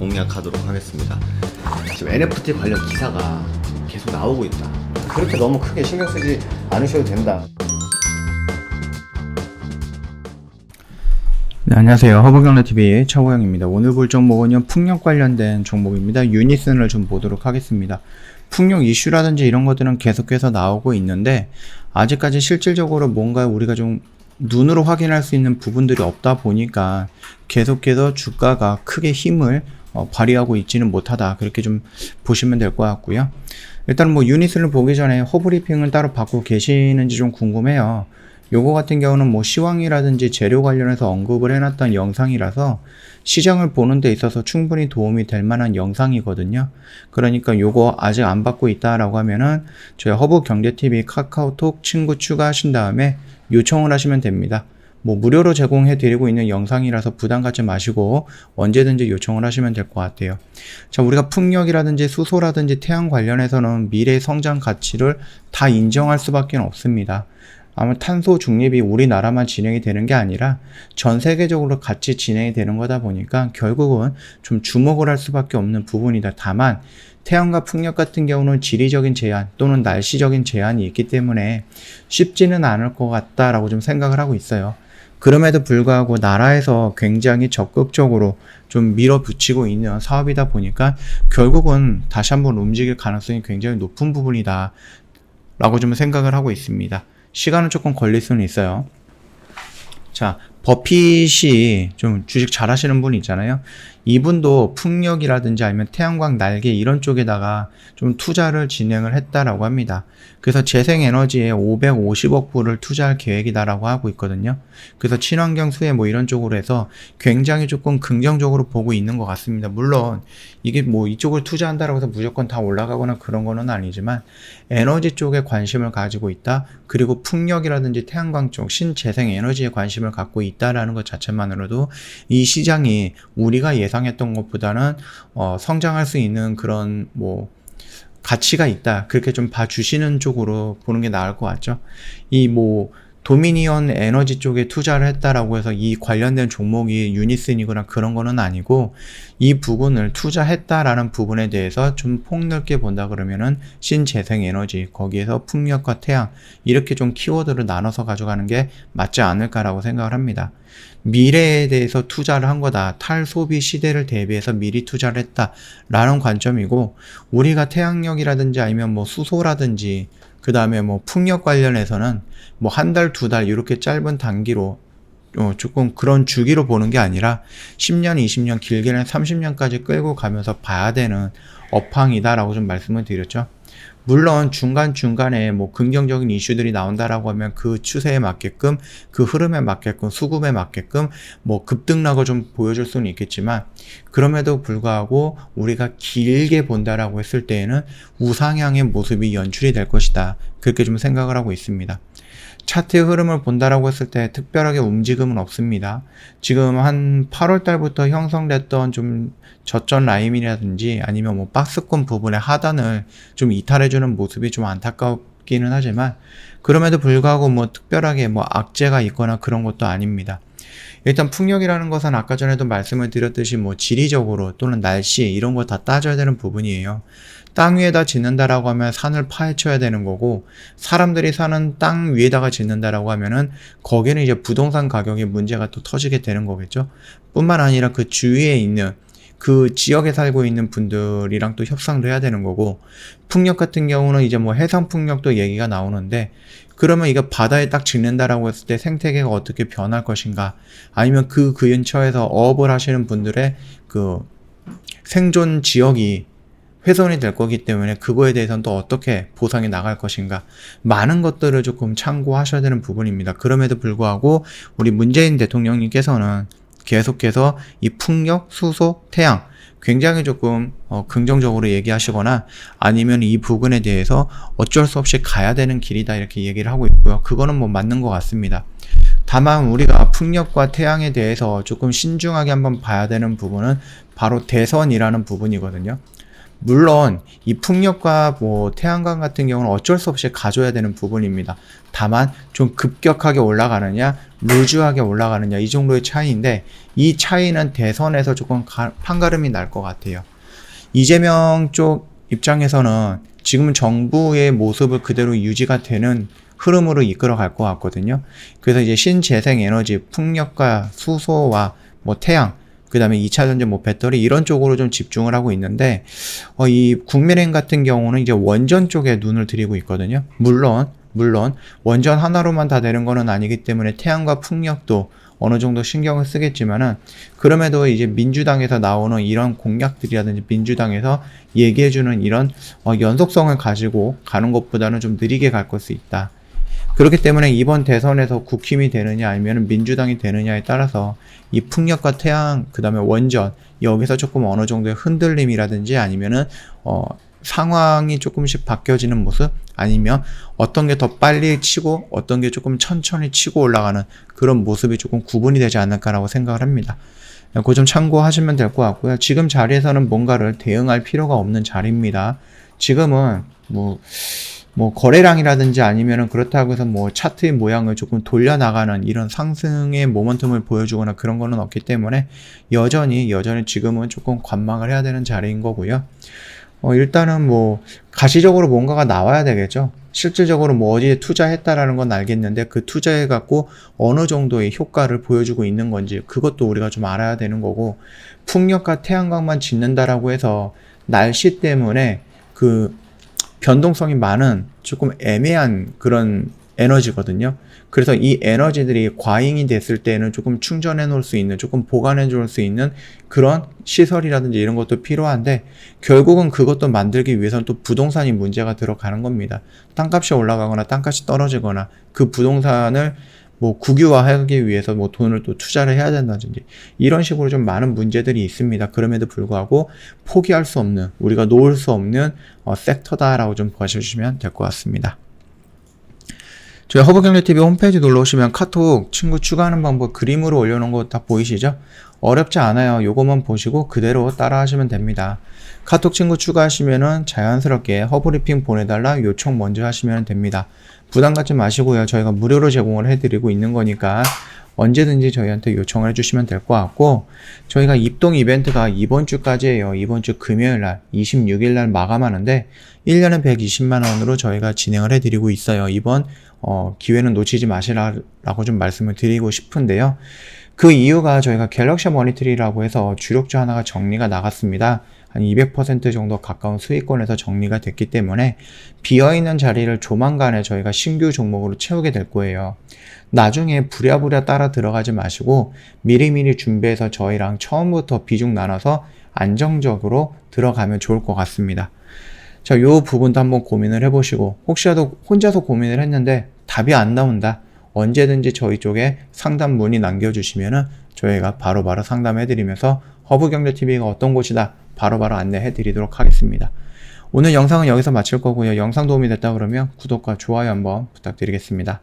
공략하도록 하겠습니다. 지금 NFT 관련 기사가 계속 나오고 있다. 그렇게 너무 크게 신경 쓰지 않으셔도 된다. 네, 안녕하세요. 허브경제TV의 차호영입니다. 오늘 볼 종목은요, 풍력 관련된 종목입니다. 유니슨을 좀 보도록 하겠습니다. 풍력 이슈라든지 이런 것들은 계속해서 나오고 있는데, 아직까지 실질적으로 뭔가 우리가 좀 눈으로 확인할 수 있는 부분들이 없다 보니까 계속해서 주가가 크게 힘을 발휘하고 있지는 못하다. 그렇게 좀 보시면 될 것 같고요. 일단 뭐 유니슨을 보기 전에 허브리핑을 따로 받고 계시는지 좀 궁금해요. 요거 같은 경우는 뭐 시황이라든지 재료 관련해서 언급을 해놨던 영상이라서 시장을 보는 데 있어서 충분히 도움이 될 만한 영상이거든요. 그러니까 요거 아직 안 받고 있다라고 하면은 저희 허브경제TV 카카오톡 친구 추가하신 다음에 요청을 하시면 됩니다. 뭐 무료로 제공해 드리고 있는 영상이라서 부담 갖지 마시고 언제든지 요청을 하시면 될 것 같아요. 자, 우리가 풍력이라든지 수소라든지 태양 관련해서는 미래의 성장 가치를 다 인정할 수밖에 없습니다. 아마 탄소 중립이 우리나라만 진행이 되는 게 아니라 전 세계적으로 같이 진행이 되는 거다 보니까 결국은 좀 주목을 할 수밖에 없는 부분이다. 다만 태양과 풍력 같은 경우는 지리적인 제한 또는 날씨적인 제한이 있기 때문에 쉽지는 않을 것 같다라고 좀 생각을 하고 있어요. 그럼에도 불구하고 나라에서 굉장히 적극적으로 좀 밀어붙이고 있는 사업이다 보니까 결국은 다시 한번 움직일 가능성이 굉장히 높은 부분이다 라고 좀 생각을 하고 있습니다. 시간은 조금 걸릴 수는 있어요. 자, 버핏이 좀 주식 잘 하시는 분 있잖아요. 이분도 풍력이라든지 아니면 태양광 날개 이런 쪽에다가 좀 투자를 진행을 했다라고 합니다. 그래서 재생에너지에 550억 불을 투자할 계획이다라고 하고 있거든요. 그래서 친환경 수혜 뭐 이런 쪽으로 해서 굉장히 조금 긍정적으로 보고 있는 것 같습니다. 물론 이게 뭐 이쪽을 투자한다라고 해서 무조건 다 올라가거나 그런 거는 아니지만 에너지 쪽에 관심을 가지고 있다. 그리고 풍력이라든지 태양광 쪽 신재생에너지에 관심을 갖고 있다라는 것 자체만으로도 이 시장이 우리가 예상했던 것보다는 성장할 수 있는 그런 뭐 가치가 있다. 그렇게 좀 봐주시는 쪽으로 보는 게 나을 것 같죠. 이 뭐 도미니언 에너지 쪽에 투자를 했다라고 해서 이 관련된 종목이 유니슨이거나 그런 거는 아니고 이 부분을 투자했다라는 부분에 대해서 좀 폭넓게 본다 그러면은 신재생에너지 거기에서 풍력과 태양 이렇게 좀 키워드를 나눠서 가져가는 게 맞지 않을까라고 생각을 합니다. 미래에 대해서 투자를 한 거다. 탈소비 시대를 대비해서 미리 투자를 했다라는 관점이고 우리가 태양력이라든지 아니면 뭐 수소라든지 그 다음에 뭐 풍력 관련해서는 뭐 한 달, 두 달 이렇게 짧은 단기로 조금 그런 주기로 보는 게 아니라 10년, 20년, 길게는 30년까지 끌고 가면서 봐야 되는 업황이다라고 좀 말씀을 드렸죠. 물론 중간중간에 뭐 긍정적인 이슈들이 나온다라고 하면 그 추세에 맞게끔 그 흐름에 맞게끔 수급에 맞게끔 뭐 급등락을 좀 보여줄 수는 있겠지만 그럼에도 불구하고 우리가 길게 본다라고 했을 때에는 우상향의 모습이 연출이 될 것이다. 그렇게 좀 생각을 하고 있습니다. 차트의 흐름을 본다라고 했을 때 특별하게 움직임은 없습니다. 지금 한 8월 달부터 형성됐던 좀 저점 라인이라든지 아니면 뭐 박스권 부분의 하단을 좀 이탈해주는 모습이 좀 안타깝기는 하지만 그럼에도 불구하고 뭐 특별하게 뭐 악재가 있거나 그런 것도 아닙니다. 일단 풍력이라는 것은 아까 전에도 말씀을 드렸듯이 뭐 지리적으로 또는 날씨 이런 거 다 따져야 되는 부분이에요. 땅 위에다 짓는다라고 하면 산을 파헤쳐야 되는 거고 사람들이 사는 땅 위에다가 짓는다라고 하면은 거기는 이제 부동산 가격에 문제가 또 터지게 되는 거겠죠. 뿐만 아니라 그 주위에 있는 그 지역에 살고 있는 분들이랑 또 협상도 해야 되는 거고 풍력 같은 경우는 이제 뭐 해상 풍력도 얘기가 나오는데 그러면 이거 바다에 딱 짓는다라고 했을 때 생태계가 어떻게 변할 것인가 아니면 그 근처에서 어업을 하시는 분들의 그 생존 지역이 훼손이 될 거기 때문에 그거에 대해서는 또 어떻게 보상이 나갈 것인가 많은 것들을 조금 참고하셔야 되는 부분입니다. 그럼에도 불구하고 우리 문재인 대통령님께서는 계속해서 이 풍력, 수소, 태양 굉장히 조금 긍정적으로 얘기하시거나 아니면 이 부분에 대해서 어쩔 수 없이 가야 되는 길이다 이렇게 얘기를 하고 있고요. 그거는 뭐 맞는 것 같습니다. 다만 우리가 풍력과 태양에 대해서 조금 신중하게 한번 봐야 되는 부분은 바로 대선이라는 부분이거든요. 물론 이 풍력과 뭐 태양광 같은 경우는 어쩔 수 없이 가져야 되는 부분입니다. 다만 좀 급격하게 올라가느냐 루즈하게 올라가느냐 이 정도의 차이인데, 이 차이는 대선에서 조금 판가름이 날 것 같아요. 이재명 쪽 입장에서는 지금 정부의 모습을 그대로 유지가 되는 흐름으로 이끌어 갈 것 같거든요. 그래서 이제 신재생 에너지, 풍력과 수소와 뭐 태양, 그 다음에 2차 전지, 뭐 배터리 이런 쪽으로 좀 집중을 하고 있는데, 이 국민의힘 같은 경우는 이제 원전 쪽에 눈을 들이고 있거든요. 물론 원전 하나로만 다 되는 거는 아니기 때문에 태양과 풍력도 어느 정도 신경을 쓰겠지만은, 그럼에도 이제 민주당에서 나오는 이런 공약들이라든지 민주당에서 얘기해주는 이런 연속성을 가지고 가는 것보다는 좀 느리게 갈 것이 있다. 그렇기 때문에 이번 대선에서 국힘이 되느냐 아니면 민주당이 되느냐에 따라서 이 풍력과 태양, 그 다음에 원전, 여기서 조금 어느 정도의 흔들림이라든지 아니면은 상황이 조금씩 바뀌어지는 모습, 아니면 어떤 게 더 빨리 치고 어떤 게 조금 천천히 치고 올라가는 그런 모습이 조금 구분이 되지 않을까라고 생각을 합니다. 그거 좀 참고하시면 될 것 같고요. 지금 자리에서는 뭔가를 대응할 필요가 없는 자리입니다. 지금은 뭐 거래량이라든지 아니면은 그렇다고 해서 뭐 차트의 모양을 조금 돌려나가는 이런 상승의 모멘텀을 보여주거나 그런 거는 없기 때문에 여전히 지금은 조금 관망을 해야 되는 자리인 거고요. 일단은 뭐 가시적으로 뭔가가 나와야 되겠죠. 실질적으로 뭐 어디에 투자했다라는 건 알겠는데, 그 투자해 갖고 어느 정도의 효과를 보여주고 있는 건지 그것도 우리가 좀 알아야 되는 거고, 풍력과 태양광만 짓는다라고 해서 날씨 때문에 그 변동성이 많은 조금 애매한 그런 에너지거든요. 그래서 이 에너지들이 과잉이 됐을 때는 조금 충전해 놓을 수 있는, 조금 보관해 줄 수 있는 그런 시설이라든지 이런 것도 필요한데, 결국은 그것도 만들기 위해서는 또 부동산이 문제가 들어가는 겁니다. 땅값이 올라가거나 땅값이 떨어지거나 그 부동산을 뭐 국유화하기 위해서 뭐 돈을 또 투자를 해야 된다든지 이런 식으로 좀 많은 문제들이 있습니다. 그럼에도 불구하고 포기할 수 없는, 우리가 놓을 수 없는 섹터다라고 좀 보셔주시면 될 것 같습니다. 저희 허브경제TV 홈페이지 눌러오시면 카톡 친구 추가하는 방법 그림으로 올려놓은 거 다 보이시죠? 어렵지 않아요. 요거만 보시고 그대로 따라 하시면 됩니다. 카톡 친구 추가하시면은 자연스럽게 허브리핑 보내달라 요청 먼저 하시면 됩니다. 부담 갖지 마시고요. 저희가 무료로 제공을 해드리고 있는 거니까 언제든지 저희한테 요청을 해주시면 될 것 같고, 저희가 입동 이벤트가 이번 주까지예요. 이번 주 금요일날 26일날 마감하는데 1년에 120만원으로 저희가 진행을 해드리고 있어요. 이번 기회는 놓치지 마시라고 좀 말씀을 드리고 싶은데요. 그 이유가 저희가 갤럭시 머니트리라고 해서 주력주 하나가 정리가 나갔습니다. 한 200% 정도 가까운 수익권에서 정리가 됐기 때문에 비어있는 자리를 조만간에 저희가 신규 종목으로 채우게 될 거예요. 나중에 부랴부랴 따라 들어가지 마시고 미리미리 준비해서 저희랑 처음부터 비중 나눠서 안정적으로 들어가면 좋을 것 같습니다. 자, 요 부분도 한번 고민을 해보시고, 혹시라도 혼자서 고민을 했는데 답이 안 나온다, 언제든지 저희 쪽에 상담 문의 남겨주시면은 저희가 바로바로 상담해드리면서 허브경제TV가 어떤 곳이다 바로바로 안내해드리도록 하겠습니다. 오늘 영상은 여기서 마칠 거고요. 영상 도움이 됐다 그러면 구독과 좋아요 한번 부탁드리겠습니다.